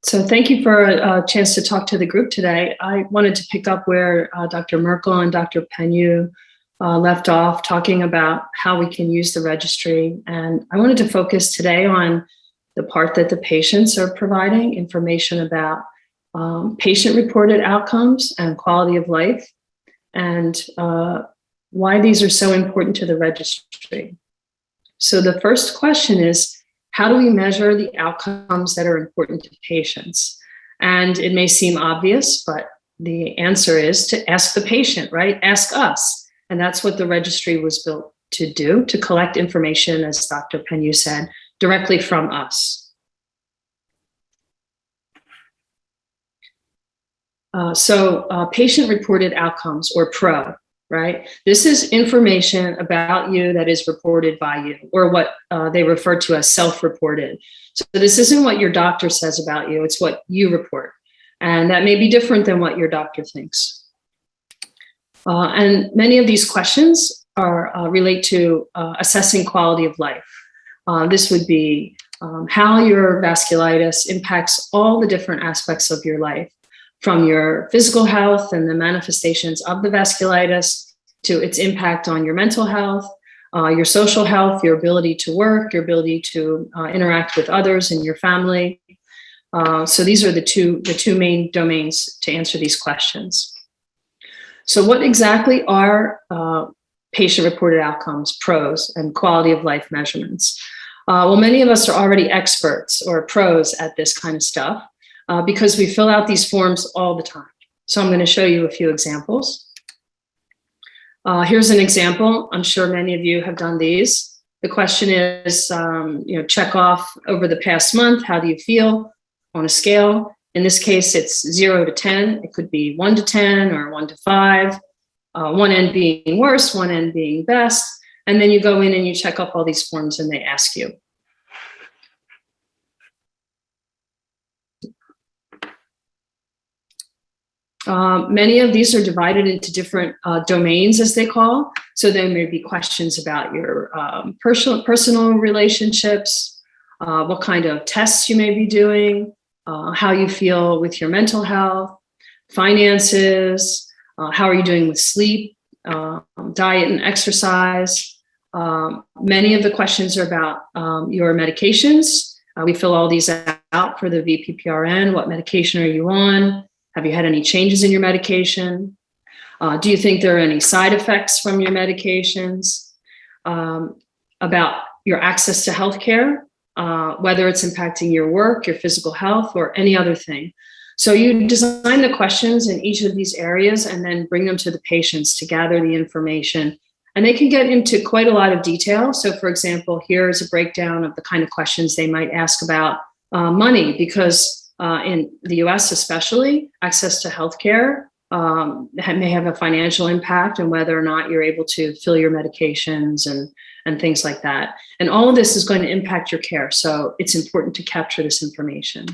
So thank you for a chance to talk to the group today. I wanted to pick up where Dr. Merkel and Dr. Penyu left off, talking about how we can use the registry. And I wanted to focus today on the part that the patients are providing information about patient-reported outcomes and quality of life, and why these are so important to the registry. So the first question is, how do we measure the outcomes that are important to patients? And it may seem obvious, but the answer is to ask the patient, right? Ask us. And that's what the registry was built to do, to collect information, as Dr. Penyu said, directly from us. Patient-reported outcomes, or PRO, right? This is information about you that is reported by you, or what they refer to as self-reported. So this isn't what your doctor says about you, it's what you report. And that may be different than what your doctor thinks. And many of these questions relate to assessing quality of life. This would be how your vasculitis impacts all the different aspects of your life, from your physical health and the manifestations of the vasculitis to its impact on your mental health, your social health, your ability to work, your ability to interact with others in your family. So these are the two main domains to answer these questions. So what exactly are patient-reported outcomes, PROs, and quality of life measurements? Well, many of us are already experts or pros at this kind of stuff, because we fill out these forms all the time. So I'm going to show you a few examples. Here's an example. I'm sure many of you have done these. The question is, check off over the past month, how do you feel on a scale? In this case, it's 0 to 10. It could be 1 to 10 or 1 to 5, one end being worse, one end being best. And then you go in and you check off all these forms and they ask you. Many of these are divided into different domains, as they call. So there may be questions about your personal relationships, what kind of tests you may be doing, how you feel with your mental health, finances, how are you doing with sleep, diet and exercise. Many of the questions are about your medications. We fill all these out for the VPPRN. What medication are you on? Have you had any changes in your medication? Do you think there are any side effects from your medications? About your access to healthcare, whether it's impacting your work, your physical health, or any other thing. So you design the questions in each of these areas and then bring them to the patients to gather the information. And they can get into quite a lot of detail. So for example, here's a breakdown of the kind of questions they might ask about money, because in the US especially, access to healthcare may have a financial impact on whether or not you're able to fill your medications and things like that. And all of this is going to impact your care. So it's important to capture this information.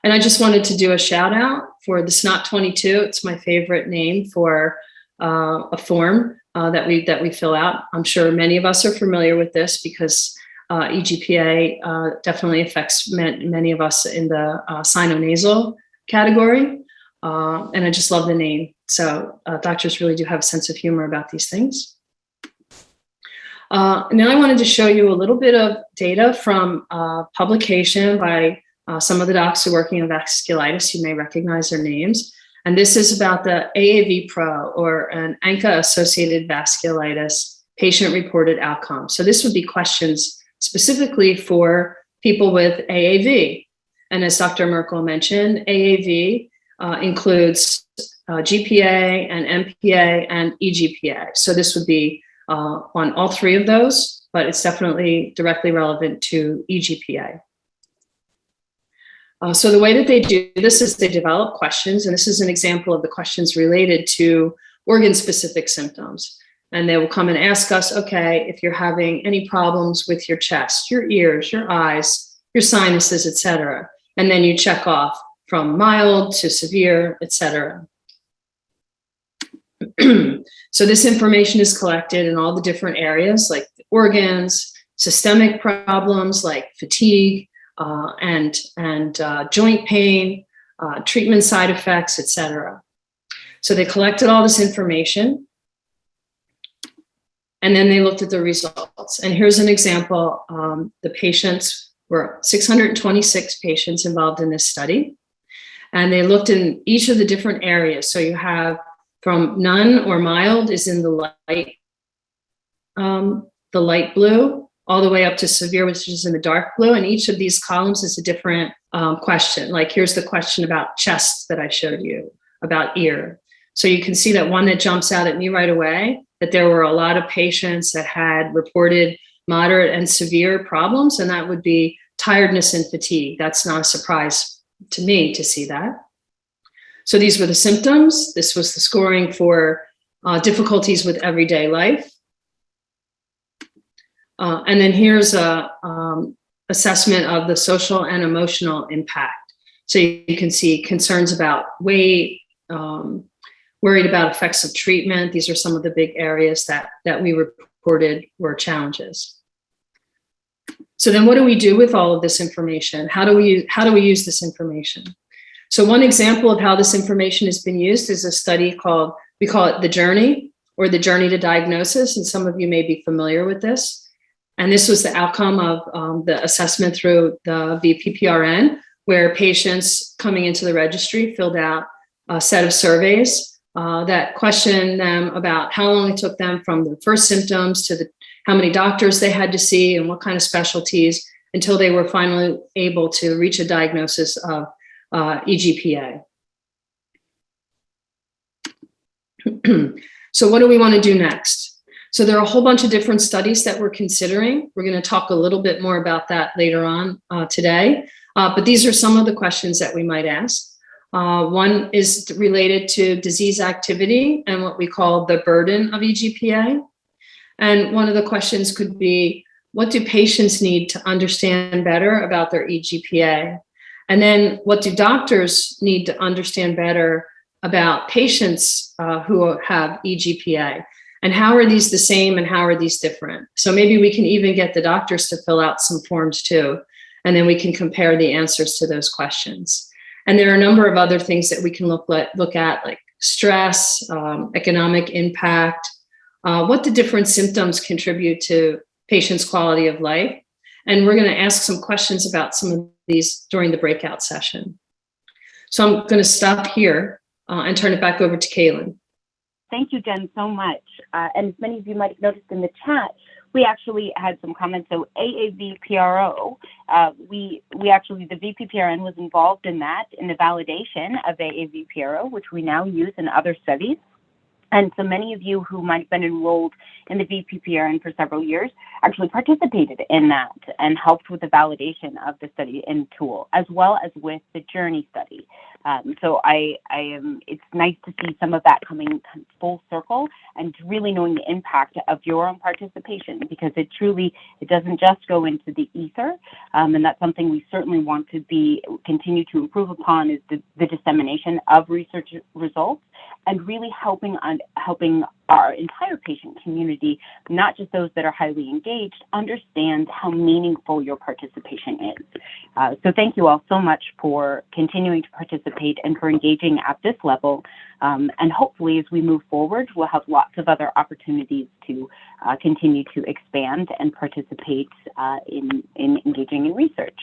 And I just wanted to do a shout out for the SNOT-22. It's my favorite name for a form that we fill out. I'm sure many of us are familiar with this because EGPA definitely affects many of us in the sinonasal category. And I just love the name. So doctors really do have a sense of humor about these things. Now I wanted to show you a little bit of data from publication by some of the docs who are working on vasculitis. You may recognize their names. And this is about the AAV-PRO, or an ANCA-associated vasculitis patient-reported outcome. So this would be questions specifically for people with AAV. And as Dr. Merkel mentioned, AAV includes GPA and MPA and EGPA. So this would be on all three of those, but it's definitely directly relevant to EGPA. So the way that they do this is they develop questions, and this is an example of the questions related to organ-specific symptoms. And they will come and ask us, okay, if you're having any problems with your chest, your ears, your eyes, your sinuses, et cetera. And then you check off from mild to severe, et cetera. So this information is collected in all the different areas, like organs, systemic problems like fatigue, and joint pain, treatment side effects, etc. So they collected all this information, and then they looked at the results. And here's an example. The patients were 626 patients involved in this study, and they looked in each of the different areas. So you have from none or mild is in the light blue, all the way up to severe, which is in the dark blue. And each of these columns is a different question. Like here's the question about chest that I showed you, about ear. So you can see that one that jumps out at me right away, that there were a lot of patients that had reported moderate and severe problems, and that would be tiredness and fatigue. That's not a surprise to me to see that. So these were the symptoms. This was the scoring for difficulties with everyday life. And then here's a assessment of the social and emotional impact. So you can see concerns about weight, worried about effects of treatment. These are some of the big areas that we reported were challenges. So then what do we do with all of this information? How do we use this information? So one example of how this information has been used is a study called, we call it the Journey, or the Journey to Diagnosis. And some of you may be familiar with this. And this was the outcome of the assessment through the VPPRN, where patients coming into the registry filled out a set of surveys that questioned them about how long it took them from the first symptoms to how many doctors they had to see and what kind of specialties until they were finally able to reach a diagnosis of EGPA. So what do we want to do next? So there are a whole bunch of different studies that we're considering. We're going to talk a little bit more about that later on today. But these are some of the questions that we might ask. One is related to disease activity and what we call the burden of EGPA. And one of the questions could be, what do patients need to understand better about their EGPA? And then what do doctors need to understand better about patients who have EGPA? And how are these the same and how are these different? So maybe we can even get the doctors to fill out some forms too, and then we can compare the answers to those questions. And there are a number of other things that we can look at, like stress, economic impact, what the different symptoms contribute to patients' quality of life. And we're going to ask some questions about some of these during the breakout session. So I'm going to stop here and turn it back over to Kaylin. Thank you, Jen, so much. And as many of you might have noticed in the chat, we actually had some comments. So AAV-PRO, we actually, the VPPRN was involved in that, in the validation of AAV-PRO, which we now use in other studies. And so many of you who might have been enrolled in the VPPRN for several years actually participated in that and helped with the validation of the study and tool, as well as with the Journey study. So it's nice to see some of that coming full circle and really knowing the impact of your own participation, because it doesn't just go into the ether. And that's something we certainly want to continue to improve upon, is the dissemination of research results and really helping our entire patient community, not just those that are highly engaged, understand how meaningful your participation is. So thank you all so much for continuing to participate and for engaging at this level. And hopefully as we move forward, we'll have lots of other opportunities to continue to expand and participate in engaging in research.